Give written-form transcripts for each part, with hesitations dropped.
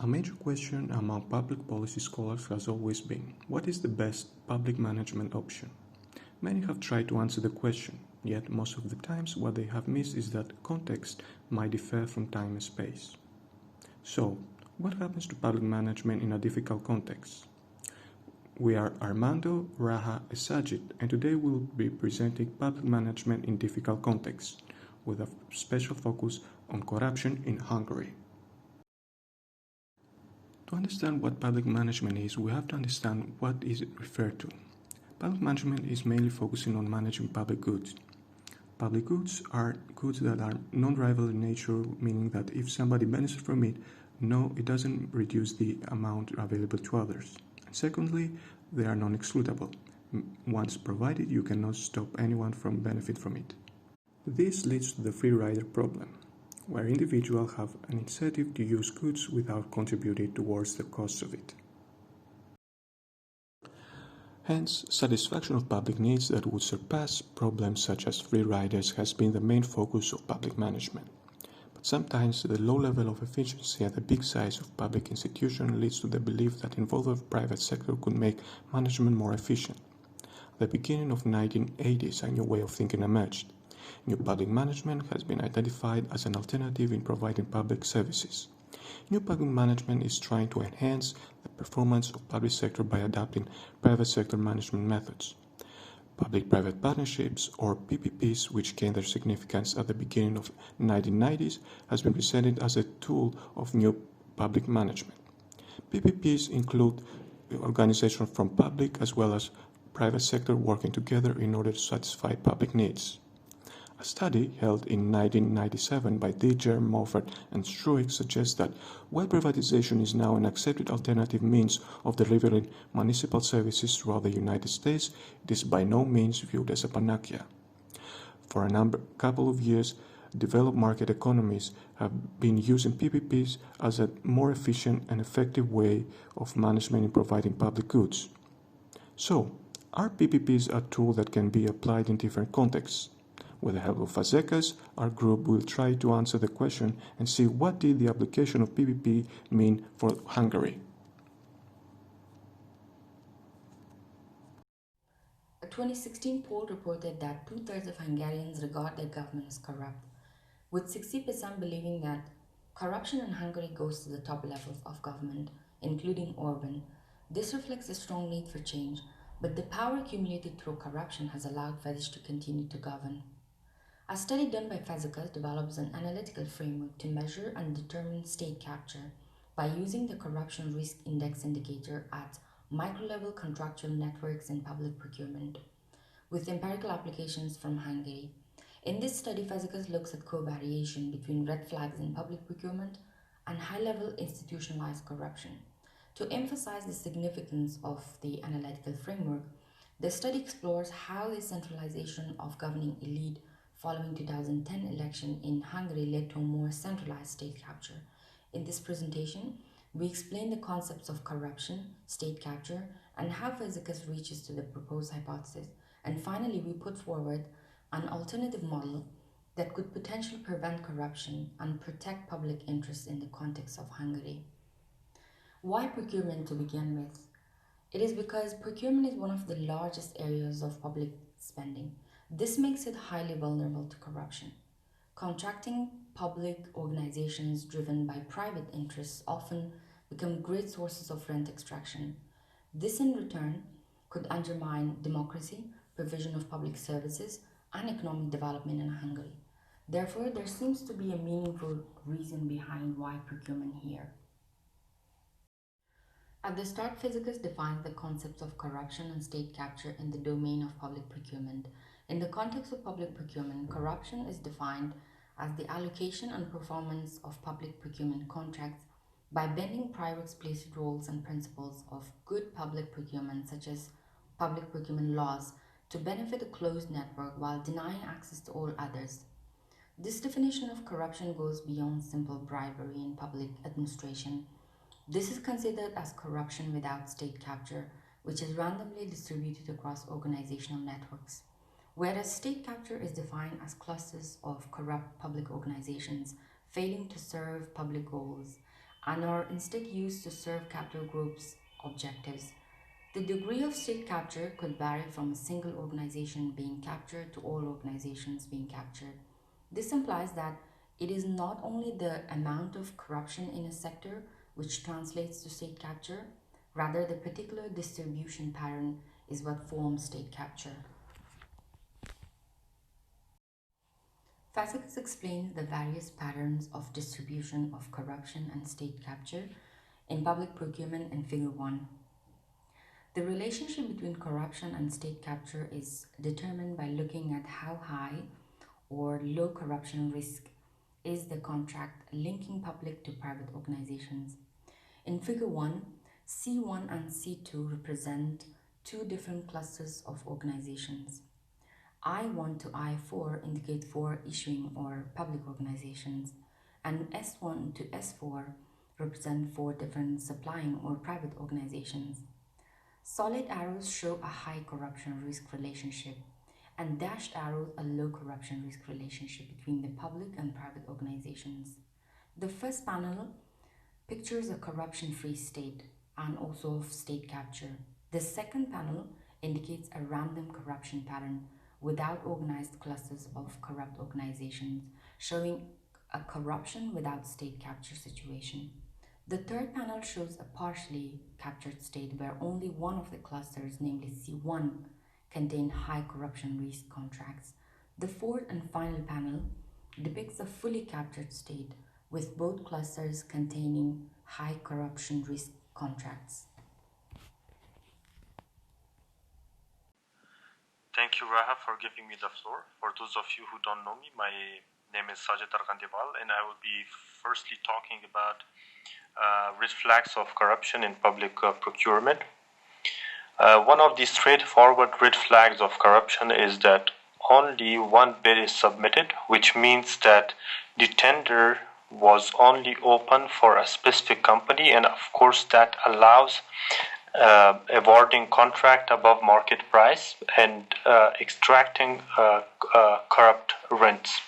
A major question among public policy scholars has always been, what is the best public management option? Many have tried to answer the question, yet most of the times what they have missed is that context might differ from time and space. So, what happens to public management in a difficult context? We are Armando, Raha, and Sajid, and today we will be presenting public management in difficult contexts, with a special focus on corruption in Hungary. To understand what public management is, we have to understand what is it referred to. Public management is mainly focusing on managing public goods. Public goods are goods that are non-rival in nature, meaning that if somebody benefits from it, no, it doesn't reduce the amount available to others. And secondly, they are non-excludable. Once provided, you cannot stop anyone from benefit from it. This leads to the free rider problem, where individuals have an incentive to use goods without contributing towards the cost of it. Hence, satisfaction of public needs that would surpass problems such as free riders has been the main focus of public management. But sometimes the low level of efficiency and the big size of public institutions leads to the belief that involved private sector could make management more efficient. At the beginning of the 1980s, a new way of thinking emerged. New public management has been identified as an alternative in providing public services. New public management is trying to enhance the performance of public sector by adopting private sector management methods. Public-private partnerships, or PPPs, which gained their significance at the beginning of the 1990s, has been presented as a tool of new public management. PPPs include organizations from public as well as private sector working together in order to satisfy public needs. A study held in 1997 by Diger, Moffat, and Struik suggests that while privatization is now an accepted alternative means of delivering municipal services throughout the United States, it is by no means viewed as a panacea. For a couple of years, developed market economies have been using PPPs as a more efficient and effective way of management in providing public goods. So, are PPPs a tool that can be applied in different contexts? With the help of Fazekas, our group will try to answer the question and see what did the application of PPP mean for Hungary. A 2016 poll reported that two-thirds of Hungarians regard their government as corrupt, with 60% believing that corruption in Hungary goes to the top levels of government, including Orban. This reflects a strong need for change, but the power accumulated through corruption has allowed Fidesz to continue to govern. A study done by Fazekas develops an analytical framework to measure and determine state capture by using the corruption risk index indicator at micro-level contractual networks in public procurement, with empirical applications from Hungary. In this study, Fazekas looks at covariation between red flags in public procurement and high-level institutionalized corruption. To emphasize the significance of the analytical framework, the study explores how the centralization of governing elite following 2010 election in Hungary led to a more centralized state capture. In this presentation, we explain the concepts of corruption, state capture, and how Fazekas reaches to the proposed hypothesis. And finally, we put forward an alternative model that could potentially prevent corruption and protect public interests in the context of Hungary. Why procurement to begin with? It is because procurement is one of the largest areas of public spending. This makes it highly vulnerable to corruption. Contracting public organizations driven by private interests often become great sources of rent extraction. This in return could undermine democracy, provision of public services, and economic development in Hungary. Therefore, there seems to be a meaningful reason behind why procurement here. At the start, Fazekas defines the concepts of corruption and state capture in the domain of public procurement. In the context of public procurement, corruption is defined as the allocation and performance of public procurement contracts by bending private explicit roles and principles of good public procurement, such as public procurement laws, to benefit a closed network while denying access to all others. This definition of corruption goes beyond simple bribery in public administration. This is considered as corruption without state capture, which is randomly distributed across organizational networks. Whereas state capture is defined as clusters of corrupt public organizations failing to serve public goals and are instead used to serve capital groups' objectives. The degree of state capture could vary from a single organization being captured to all organizations being captured. This implies that it is not only the amount of corruption in a sector which translates to state capture, rather, the particular distribution pattern is what forms state capture. Fasix explains the various patterns of distribution of corruption and state capture in public procurement in Figure 1. The relationship between corruption and state capture is determined by looking at how high or low corruption risk is the contract linking public to private organizations. In Figure 1, C1 and C2 represent two different clusters of organizations. I1 to I4 indicate four issuing or public organizations, and S1 to S4 represent four different supplying or private organizations. Solid arrows show a high corruption risk relationship, and dashed arrows a low corruption risk relationship between the public and private organizations. The first panel pictures a corruption-free state and also of state capture. The second panel indicates a random corruption pattern without organized clusters of corrupt organizations, showing a corruption without state capture situation. The third panel shows a partially captured state where only one of the clusters, namely C1, contain high corruption risk contracts. The fourth and final panel depicts a fully captured state with both clusters containing high corruption risk contracts. Thank you, Raha, for giving me the floor. For those of you who don't know me, my name is Sajid Arghandiwal, and I will be firstly talking about red flags of corruption in public procurement. One of the straightforward red flags of corruption is that only one bid is submitted, which means that the tender was only open for a specific company, and of course that allows awarding contract above market price and extracting corrupt rents.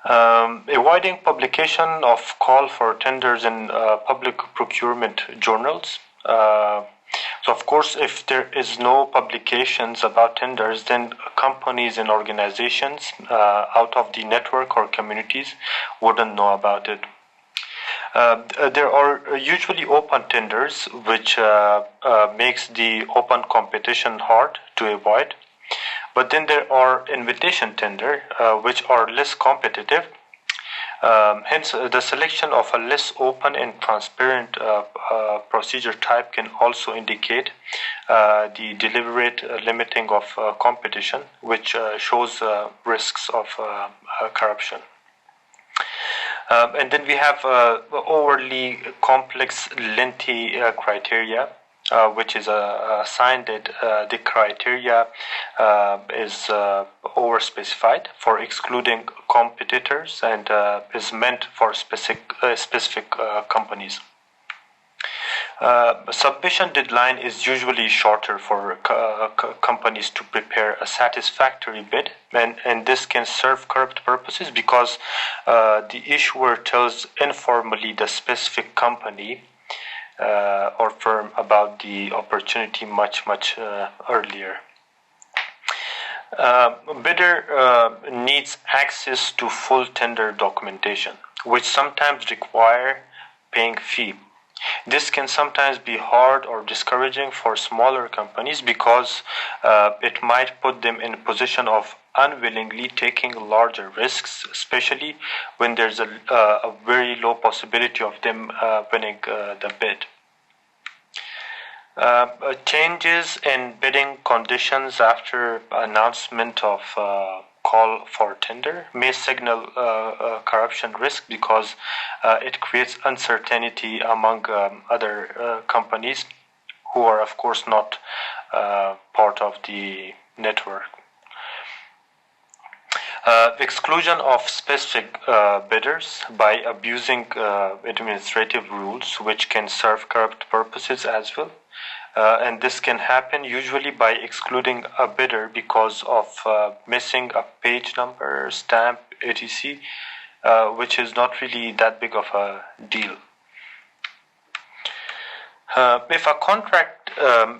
Avoiding publication of call for tenders in public procurement journals. So of course, if there is no publications about tenders, then companies and organizations out of the network or communities wouldn't know about it. There are usually open tenders, which makes the open competition hard to avoid. But then there are invitation tender, which are less competitive. Hence, the selection of a less open and transparent procedure type can also indicate the deliberate limiting of competition, which shows risks of corruption. And then we have overly complex, lengthy criteria, which is a sign that the criteria is overspecified for excluding competitors and is meant for specific companies. Submission deadline is usually shorter for companies to prepare a satisfactory bid, and this can serve corrupt purposes because the issuer tells informally the specific company or firm about the opportunity much earlier. Bidder needs access to full tender documentation, which sometimes require paying fee. This can sometimes be hard or discouraging for smaller companies because it might put them in a position of unwillingly taking larger risks, especially when there's a very low possibility of them winning the bid. Changes in bidding conditions after announcement of call for tender may signal corruption risk because it creates uncertainty among other companies who are of course not part of the network. Exclusion of specific bidders by abusing administrative rules, which can serve corrupt purposes as well. And this can happen usually by excluding a bidder because of missing a page number, stamp, etc., which is not really that big of a deal. If a contract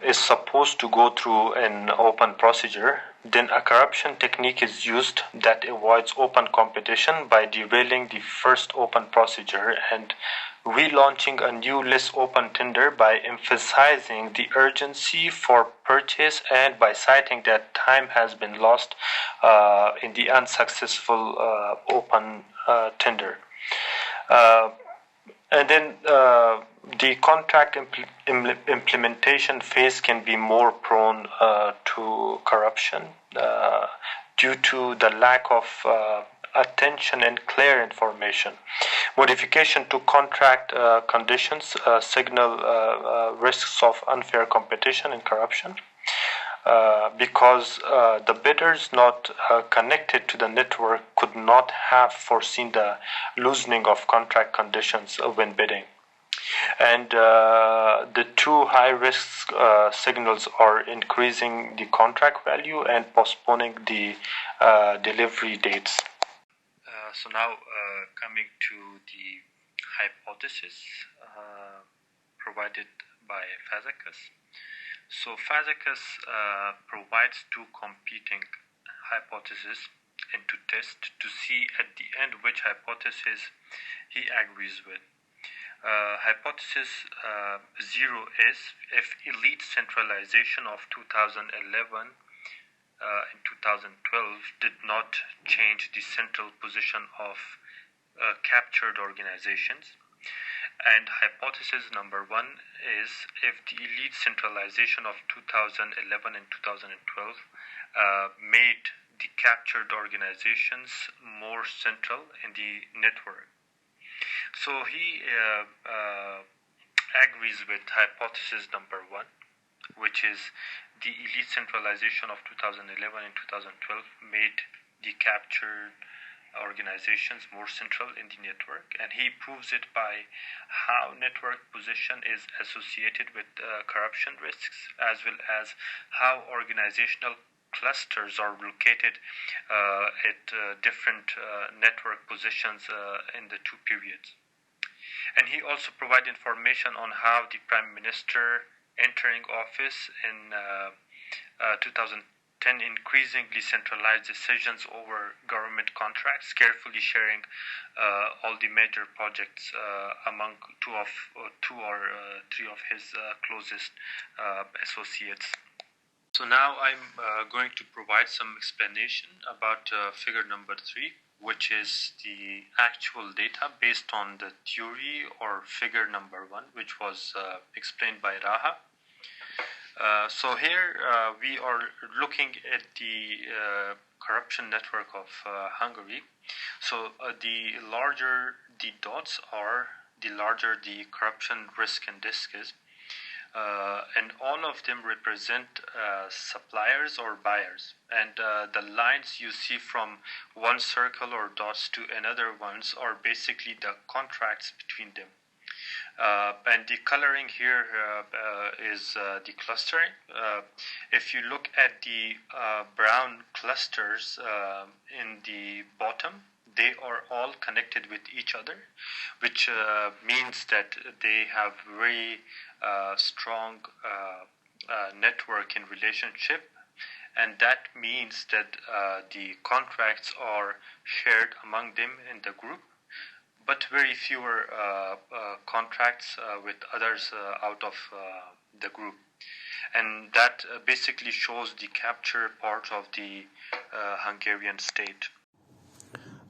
is supposed to go through an open procedure, then a corruption technique is used that avoids open competition by derailing the first open procedure and relaunching a new, less open tender by emphasizing the urgency for purchase and by citing that time has been lost in the unsuccessful open tender. And then the contract implementation phase can be more prone to corruption due to the lack of attention and clear information. Modification to contract conditions signal risks of unfair competition and corruption. Because the bidders not connected to the network could not have foreseen the loosening of contract conditions when bidding. And the two high risk signals are increasing the contract value and postponing the delivery dates. So now coming to the hypothesis provided by Fazekas. So Fazekas provides two competing hypotheses into test to see at the end which hypothesis he agrees with. Hypothesis 0 is if elite centralization of 2011 and 2012 did not change the central position of captured organizations. And hypothesis number 1 is if the elite centralization of 2011 and 2012 made the captured organizations more central in the network. So he agrees with hypothesis number 1, which is the elite centralization of 2011 and 2012 made the captured organizations more central in the network, and he proves it by how network position is associated with corruption risks, as well as how organizational clusters are located at different network positions in the two periods. And he also provides information on how the Prime Minister entering office in 2010 increasingly centralized decisions over government contracts, carefully sharing all the major projects among two or three of his closest associates. So now I'm going to provide some explanation about figure number 3, which is the actual data based on the theory or figure number 1, which was explained by Raha. So here we are looking at the corruption network of Hungary. So the larger the dots are, the larger the corruption risk index is. And all of them represent suppliers or buyers. And the lines you see from one circle or dots to another ones are basically the contracts between them. And the coloring here is the clustering. If you look at the brown clusters in the bottom, they are all connected with each other, which means that they have very strong network in relationship, and that means that the contracts are shared among them in the group, but very fewer contracts with others out of the group. And that basically shows the capture part of the Hungarian state.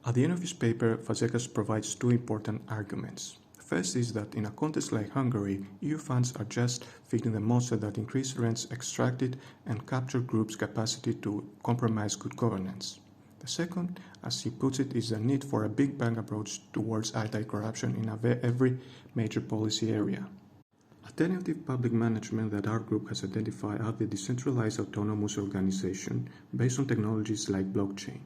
At the end of his paper, Fazekas provides two important arguments. First is that in a context like Hungary, EU funds are just feeding the monster that increased rents extracted and captured groups' capacity to compromise good governance. The second, as he puts it, is the need for a big bang approach towards anti-corruption in every major policy area. Alternative public management that our group has identified are the decentralized autonomous organization based on technologies like blockchain.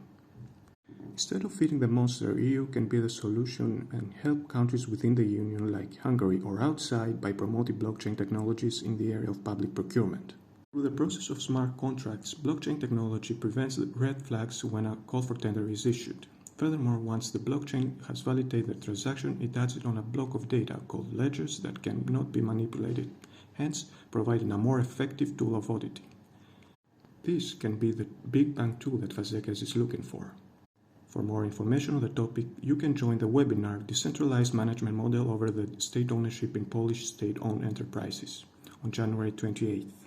Instead of feeding the monster, EU can be the solution and help countries within the Union like Hungary or outside by promoting blockchain technologies in the area of public procurement. Through the process of smart contracts, blockchain technology prevents red flags when a call for tender is issued. Furthermore, once the blockchain has validated the transaction, it adds it on a block of data called ledgers that cannot be manipulated, hence providing a more effective tool of auditing. This can be the big bang tool that Fazekas is looking for. For more information on the topic, you can join the webinar Decentralized Management Model over the State Ownership in Polish State-Owned Enterprises on January 28th.